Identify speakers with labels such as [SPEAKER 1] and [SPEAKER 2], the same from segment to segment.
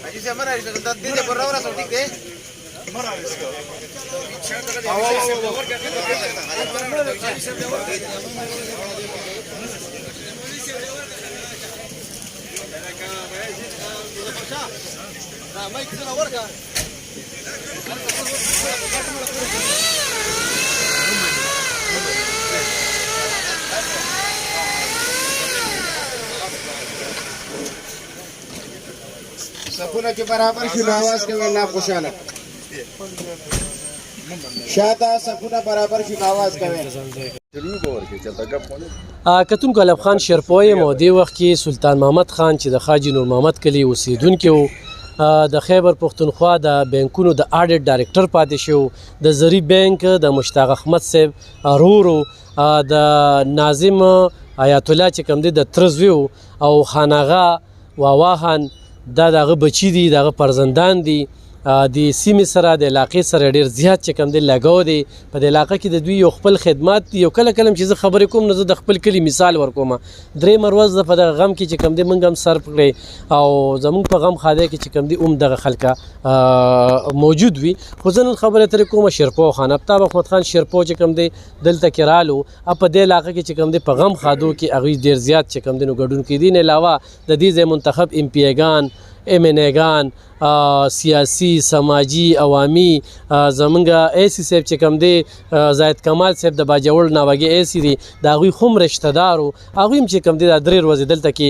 [SPEAKER 1] حاجی صاحب مه راویسته دا دې پر راورسو ټیک دی مه راویسته سپونه چې برابر شي نو आवाज کوي الله خوشاله شاته سپونه برابر شي نو आवाज کوي
[SPEAKER 2] کتونکو علب خان شیرپوی یم او دې وخت کې سلطان محمد خان چې د خاجي نور محمد کلي اوسېدونکی و د خیبر پښتونخوا د بینکونو د آډیټ ډایرکټر پاتې شو د زری بینک د مشتاق احمد صاحب ورور د ناظم آیت الله چې کوم دی د تره زوی او خاناغه واوا خان دا دغه بچی دي دغه فرزندان دي د سیمې سره د علاقې سره ډېر زیات چې کوم دی لګاو دی په دې علاقه کې د دوی یو خپل خدمات دي یو کله کله چې زه خبرې کوم نو زه د خپل کلي مثال ورکوم درېیمه ورځ د په دغه غم کې چې کوم دی موږ هم صرف کړی او زموږ په غم خاده کې چې کوم دی دغه خلکه موجود وي خو زه نن خبرې ترې کومه شیرپو خان افتاب احمد خان شیرپو چې کوم دی دلته کې رالو په دې علاقه کې چې کوم دی په غم خادو کې هغوی ډېر زیات چې کوم دی نو ګډون کېدي نه علاوه د دې ځای منتخب MPA-ګان MNA-ګان سیاسی سماجی عوامي زمونږ ایسی صاحب چې کوم دی زاید کمال صاحب د باجوړ ناوګي ایسی دی د هغوی خو هم رشته دارو هغوی هم چې کوم دی دا 3 ورځې دلته کې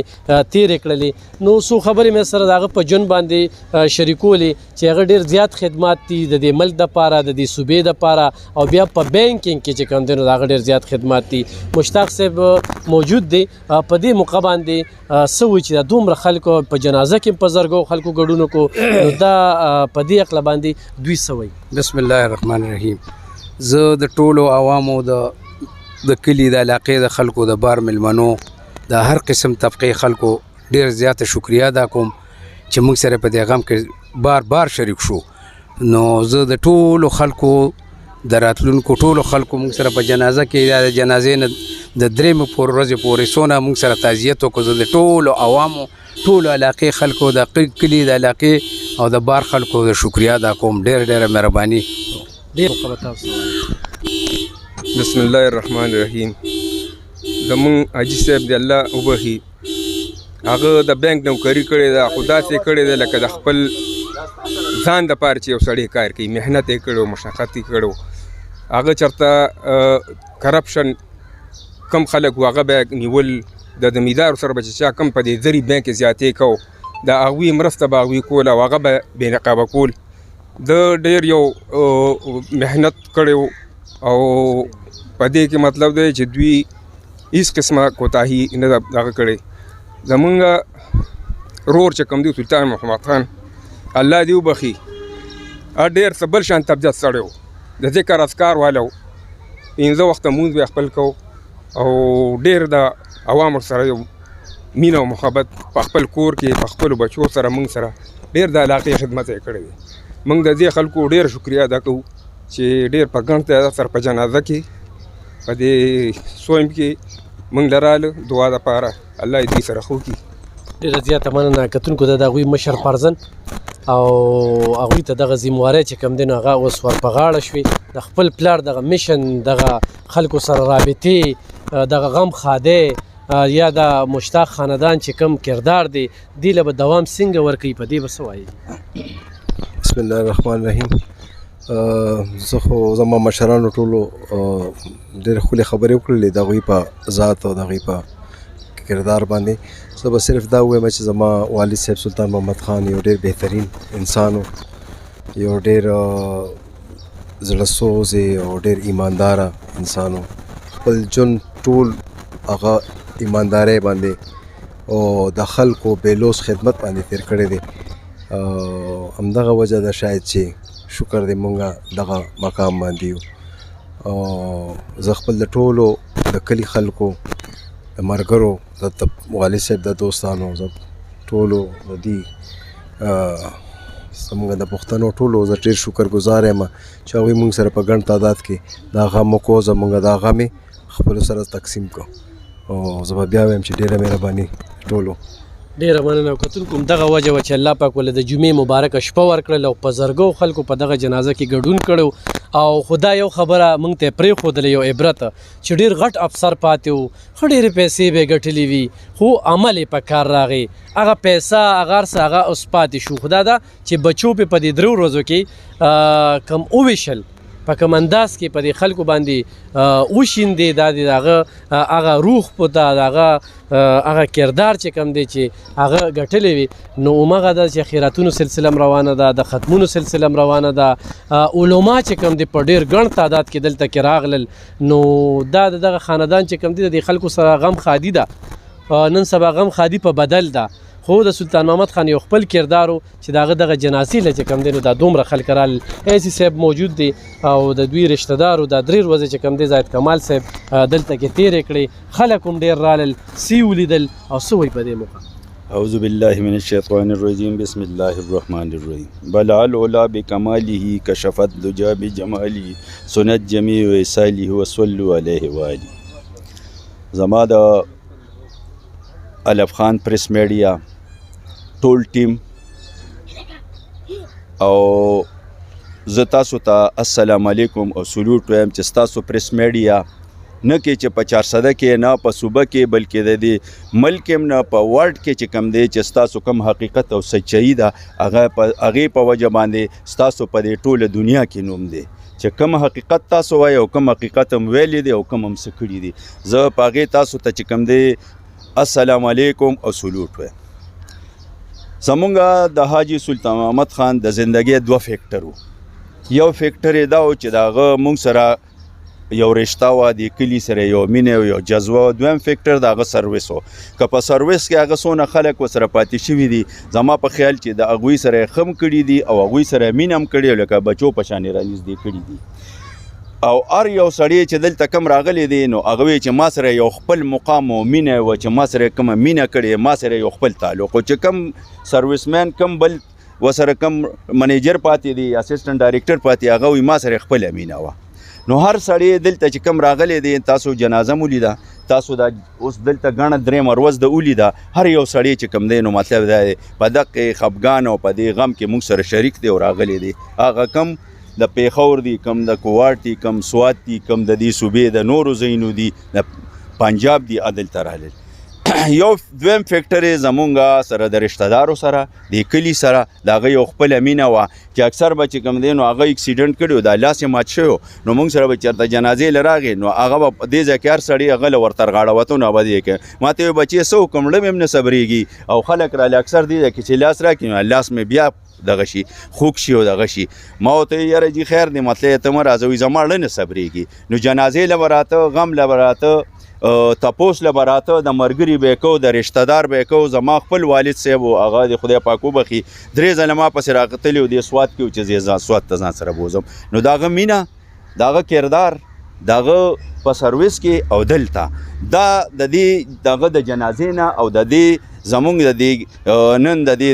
[SPEAKER 2] تېرې کړلې نو څو خبرې مې سره د هغه په ژوند باندې شریکولې چې هغه ډېر زیات خدمات دي د دې ملک دپاره د دې صوبې دپاره او بیا په بینکینګ کې چې کوم دی نو د هغه ډېر زیات خدمات دي مشتاق صاحب موجود دی په دې موقع باندې څه وایي چې دا دومره خلکو په جنازه کې په زرګو خلکو ګډون وکړو نو دا په دې عقله باندې دوی څه وایي
[SPEAKER 3] بسم الله الرحمن الرحیم زه د ټولو عوامو د کلي د علاقې د خلکو د بار ملمنو د هر قسم طبقې خلکو ډېر زیاته شکریا ادا کوم چې موږ سره په دې غم کې بار بار شریک شو نو زه د ټولو خلکو د راتلونکو ټولو خلکو موږ سره په جنازه کې د جنازې نه د 3 ورځې پورې څونه موږ سره تعزیت وکړو زه د ټولو عوامو ټولو علاقې خلکو د کلي د علاقې او د بار خلکو د شکریا ادا کوم ډېره مهرباني
[SPEAKER 4] بسم الله الرحمن الرحیم زمونږ حاجي صاحب دی الله وبخي هغه د بینک نوکري کړې ده خو داسې کړې ده لکه د خپل ځان دپاره چې یو سړی کار کوي محنت یې کړی مشقت یې کړی هغه چېرته کرپشن کم خلک و هغه به نیول د زمیندارو سره به چې چا کم په دې زري بینک کې زیاتې کو د هغوی مرسته به هغوی کول او هغه به بې نقابه کول د ډېر یو محنت کړی او په دې کې مطلب دی چې دوی هېڅ قسمه کوتاهي نه ده دغه کړې زمونږ رور چې کوم دی سلطان محمد خان الله دې وبخي ډېر څه بل شان طبیعت سړی و د ذکر اذکار والا و 15 وخته مونځ به خپل کو او ډېر د عوامو سره یو مینه او محبت په خپل کور کې په خپلو بچو سره موږ سره ډېر د علاقې خدمت یې کړی دی موږ د دې خلکو ډېر شکریا ادا کوو چې ډېر په ګڼ تعداد سره په جنازه کې په دې سویم کې موږ لراله دعا دپاره الله یې دوی سره ښه وکړي
[SPEAKER 2] ډېره زیاته مننه کتونکو د هغوی مشر فرزند او هغوی ته دغه ذموارۍ چې کوم دی نو هغه اوس ور په غاړه شوې د خپل پلار دغه میشن دغه خلکو سره رابطې دغه غم خاده یا د مشتاق خاندان چې کوم کردار دی دې له به دوام څنګه ورکوي په دې به څه وایي
[SPEAKER 5] بسم الله الرحمن الرحیم زه خو زما مشرانو ټولو ډېرې ښکلې خبرې وکړلې د هغوی په ذات او د هغوی په کردار باندې زه به صرف دا ووایم چې زما والد صاحب سلطان محمد خان یو ډېر بهترین انسان و یو ډېر زړه سوز او ډېر ایمانداره انسان و خپل ژوند ټول هغه ایماندارۍ باندې او د خلکو بېلوس خدمت باندې تېر کړی دی همدغه وجه ده شاید چې شکر دی مونږ دغه مقام باندې یو او زه خپل د ټولو د کلي خلکو د ملګرو د والد صاحب د دوستانو زه ټولو د دې زموږ د پښتنو ټولو زه ډېر شکر ګزار یم چې هغوی مونږ سره په ګڼ تعداد کې دا غم وکړو زموږ دا غم یې خپلو سره تقسیم کړو او زه به بیا وایم چې ډېره مهرباني ټولو
[SPEAKER 2] ډیره مننه کتونکو دغه وجه و چې الله پاک ولې د جمعې مبارکه شپه ورکړل او په زرګو خلکو په دغه جنازه کې ګډون کړو او خدا یو خبره موږ ته پرېښودله یو عبرت چې ډېر غټ افسر پاتې وو ښه ډېرې پیسې به یې ګټلې وي خو عمل یې په کار راغی هغه پیسه هغه هر څه هغه اوس پاتې شو خدا دا چې بچو پې په دې 3 ورځو کې کم وویشل په کوم انداز کې په دې خلکو باندې وشیندې دا د هغه روح په دا هغه کردار چې کوم دی چې هغه ګټلې وي نو همغه ده چې خیراتونو سلسله روانه ده د ختمونو سلسله روانه ده علما چې کوم دی په ډېر ګڼ تعداد کې دلته کې راغلل نو دا دغه خاندان چې کوم دی د خلکو سره غم خادي ده نن سبا غم خادي په بدل ده خو د سلطان محمد خان یو خپل کردارو چې دغه جنازې له چې کوم دی نو دا دومره خلک رال ایسي صاحب موجود دی او د دوی رشته دارو دا 3 ورځې چې کوم دی زاهد کمال صاحب دلته کې تیرې کړې خلک هم ډېر رالل سی ولیدل او څه وایي په دې موقع
[SPEAKER 6] اعوذ بالله من الشیطان الرجیم بسم الله الرحمن الرحیم بلع العلا بکماله کشفت دجا بجماله سنت جمیع وصاله وصلوا علیه وآله زما د الف خان پریس میډیا ټول ټیم او زه تاسو ته السلام علیکم او سلوټ وایم چې تاسو پریس میډیا نه کې چې په 400 کې نه په صوبه کې بلکې د دې ملک هم نه په ورلډ کې چې کم دی چې تاسو کم حقیقت او سچایي ده هغه په وجه باندې تاسو په دې ټوله دنیا کې نوم دی چې کم حقیقت تاسو وایي او کم حقیقت هم ویلی دی او کم هم څه کړي دي زه په هغې تاسو ته چې کم دی السلام علیکم او سلوټ وایم زمونږ د حاجي سلطان محمد خان د زندګۍ 2 فیکټر وو یو فیکټر یې دا و چې د هغه موږ سره یو رشته وه د کلي سره یو مینه او یو جذبه وه دویم فیکټر د هغه سروس و که په سروس کې هغه څونه خلک ورسره پاتې شوي دي زما په خیال چې د هغوی سره یې ښه هم کړي دي او هغوی سره یې مینه هم کړې لکه بچو په شانې رانږدې کړي دي او هر یو سړی چې دلته کم راغلی دی نو هغه وایي چې ما سره یو خپل مقام او مینه وه چې ما سره کومه مینه کړې ما سره یو خپل تعلق و چې کم سروسمین کم بل ورسره کم منیجر پاتې دی اسسټنټ ډایرکټر پاتې هغه وایي ما سره خپله مینه وه نو هر سړی دلته چې کم راغلی دی تاسو جنازه مو لیده تاسو دا اوس دلته ګڼه 3 ورځ د ولیده هر یو سړی چې کم دی نو مطلب دا دی په دقې خفګان او په دې غم کې موږ سره شریک دی او راغلی دی هغه کم د پیښور دی کم د کوواټ دی کم سوات دی کم د دې صوبې د نورو ځایونو دی د پنجاب دی دلته راغلل یو دویم فیکټر یې زمونږ سره د رشته دارو سره د کلي سره د هغه یو خپله مینه وه چې اکثر به چې کوم دی نو هغه اکسیډنټ کړی و دا لاس یې مات شوی نو موږ سره به چېرته جنازې له راغې نو هغه به دې ځای کې هر سړي هغه له ورته رغاړه وته نو به دې کوي ما ته ویل بچې څه وکړم ړم هم نه صبرېږي او خلک راله اکثر دې ځای کې چې لاس راکړي نو لاس مې بیا دغه شي خوږ شي او دغه شي ما ورته یاره جي خیر دی مطلب ته مه راځه وي زما ړه نه صبرېږي نو جنازې له به راته غم له به راته تپوس له به راته د ملګري به یې کوو د رشته دار به یې کوو زما خپل والد صاحب و هغه د خدای پاک وبخي 3 ځله ما پسې راغتلي و دې سوات کې و چې زه سوات ته ځان سره بوځم نو د هغه مینه د هغه کردار د هغه په سروس کې او دلته دا د دې دغه د جنازې نه او د دې زمونږ د دې نن د دې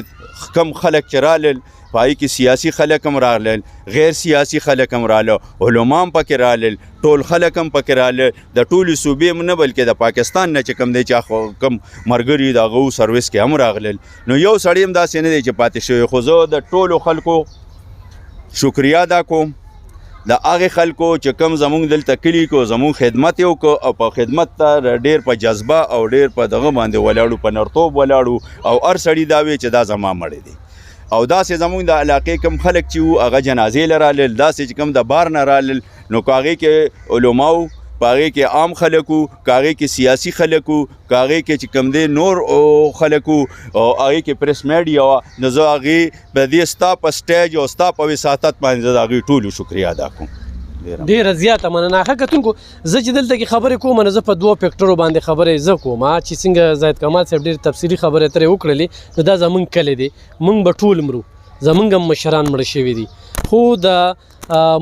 [SPEAKER 6] کم خلک چې رالل په هغې کې سیاسي خلک هم رالل غیر سیاسي خلک هم راله علما هم پکې رالل ټول خلک هم پکې رالل د ټولې صوبې هم نه بلکې د پاکستان نه چې کوم دی چې کم ملګري د هغو سروس کې هم راغلل نو یو سړی هم داسې نه دی چې پاتې شوی خو زه د ټولو خلکو شکریه ادا کوم د هغې خلکو چې کوم زمونږ دلته کلي کو زمونږ خدمت یې وکړو او په خدمت ته ډېر په جذبه او ډېر په دغه باندې ولاړو په نرتوب ولاړو او هر سړي دا وی چې دا زما مړی دی او داسې زمونږ د علاقې کم خلک چې وو هغه جنازې له رالل داسې چې کوم د بار نه رالل نو که هغې کې علما وو په هغې کې عام خلک وو که هغې کې سیاسي خلک وو که هغې کې چې کوم دی نور خلک وو او هغې کې پریس میډیا وه نو زه هغې په دې ستا په سټیج او ستا په وساطت باندې زه د هغوی ټولو شکریه ادا کوم
[SPEAKER 2] ډیره زیاته مننه ښه کتونکو زه چې دلته کې خبرې کوم نو زه په 2 فیکټرو باندې خبرې زه کوم چې څنګه زاهد کمال صاحب ډېرې تفصیلي خبرې ترې وکړلې نو دا زمونږ کلی دی موږ به ټول مرو زمونږ هم مشران مړه شوي دي خو د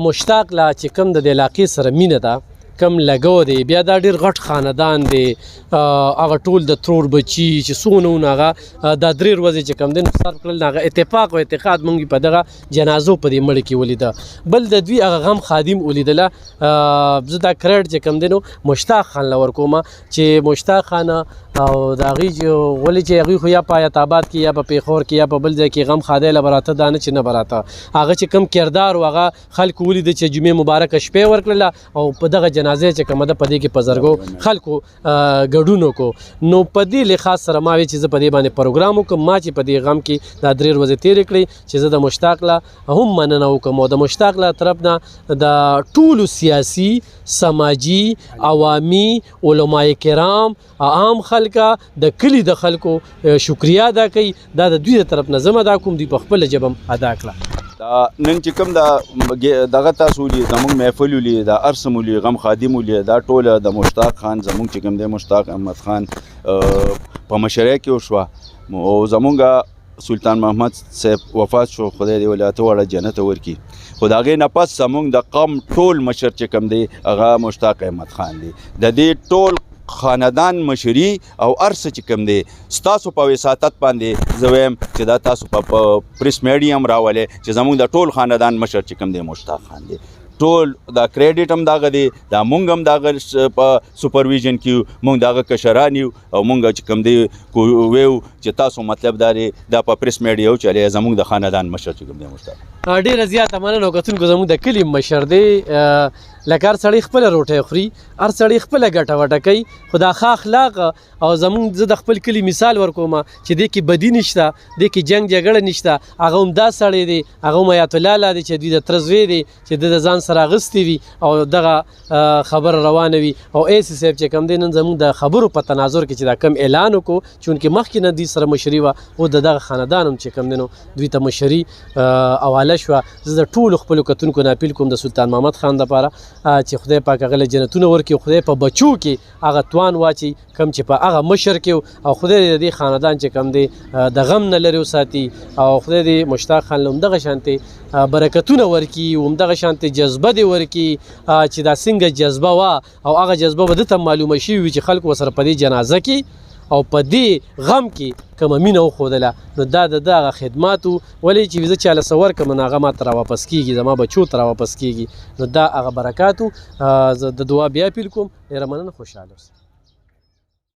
[SPEAKER 2] مشتاق لا چې کوم د دې علاقې سره مینه ده کم لګو دی بیا دا ډېر غټ خاندان دی هغه ټول د ترور بچي چې څونه وو نو هغه دا 3 ورځې چې کوم دی نو صرف کړل نو هغه اتفاق او اتحاد مونږ په دغه جنازو په دې مړه کې ولیده بل د دوی هغه غم خادم ولیدله زه دا کریډ چې کوم دی نو مشتاق خان له ورکوم چې مشتاق خان او د هغوی چې ولې چې هغوی خو یا په حیات آباد کې یا په پېښور کې یا په بل ځای کې غم خادی له به راته دا نه چې نه به راته هغه چې کوم کردار و هغه خلکو ولیده چې جمعې مبارکه شپې ورکړله او په دغه جنازې چې کومه ده په دې کې په زرګو خلکو ګډون وکړو نو په دې لحاظ سره ما وی چې زه په دې باندې پروګرام وکړم ما چې په دې غم کې دا 3 ورځې تېرې کړې چې زه د مشتاق له هم مننه وکړم او د مشتاق له طرف نه د ټولو سیاسي سماجي عوامي علماء کرام عام خلکه د کلي د خلکو شکریه ادا کوي دا د دوی د طرف نه زه ادا کوم دوی په خپله ژبه هم ادا کړه
[SPEAKER 6] دا نن چې کوم دغه تاسو ولي زموږ محفل ولي دا ارسم ولي غم خادم ولي دا ټوله د مشتاق خان زموږ چې کوم دی مشتاق احمد خان په مشرۍ کې وشوه او زموږ سلطان محمد صاحب وفات شو خدای دې ولایت وړه جنت ورکړي خو د هغې نه پس زموږ د قوم ټول مشر چې کوم دی هغه مشتاق احمد خان دی د دې ټول خاندان مشري او ارڅه چې کوم دی ستاسو په وساطت باندې زه وایم چې دا تاسو په پریس میډیم راولئ چې زموږ د ټول خاندان مشر چې کوم دی مشتاق خان دی ټول دا کریډیټ هم دغه دی دا مونږ هم دغه په سوپرویژن کې یو مونږ دغه کشران یو او مونږ چې کوم دی ویو چې تاسو مطلب دا دی دا په پریس میډیا چلی زموږ د خاندان مشر چې کوم دی مشتاق
[SPEAKER 2] ډېره زیاته مننه کتونکو زموږ د کلي مشر دی لکه هر سړی خپله روټۍ خوري هر سړی خپله ګټه وټه کوي خو دا ښه اخلاق او زموږ زه د خپل کلي مثال ورکوم چې دې کې بدي نشته دې کې جنګ جګړه نشته هغه هم دا سړی دی هغه هم حیات الله لا دی چې دوی د تره زوی دی چې د ځان سره اغوستی وي او دغه خبره روانه وي او ایسي صاحب چې کوم دی نن زموږ د خبرو په تناظر کې چې دا کم اعلان وکړو چونکې مخکې نه دوی سره مشري وه او د دغه خاندان هم چې کوم دی نو دوی ته مشري حواله شوه زه د ټولو خپلو کتونکو نه اپیل کوم د سلطان محمد خان دپاره چې خدای پاک هغه له جنتونه ورکړي خدای په بچو کې هغه توان واچي کم چې په هغه مشر کې او خدای د دې خاندان چې کم دی د غم نه لرې وساتي او خدای دې مشتاق خان له همدغه شانتې برکتونه ورکړي همدغه شانتې جذبه دې ورکړي چې دا څنګه جذبه وه او هغه جذبه به ده ته معلومه شوي وي چې خلکو ورسره په دې جنازه کې او په دې غم کې کومه مینه وښودله نو دا د هغه خدماتو ولې چې زه چاله څه ورکړم نو هغه ماته راواپس کېږي زما بچو ته راواپس کېږي نو دا هغه برکاتو زه د دعا بیا اپیل کوم ډېره مننه خوشحاله اوسئ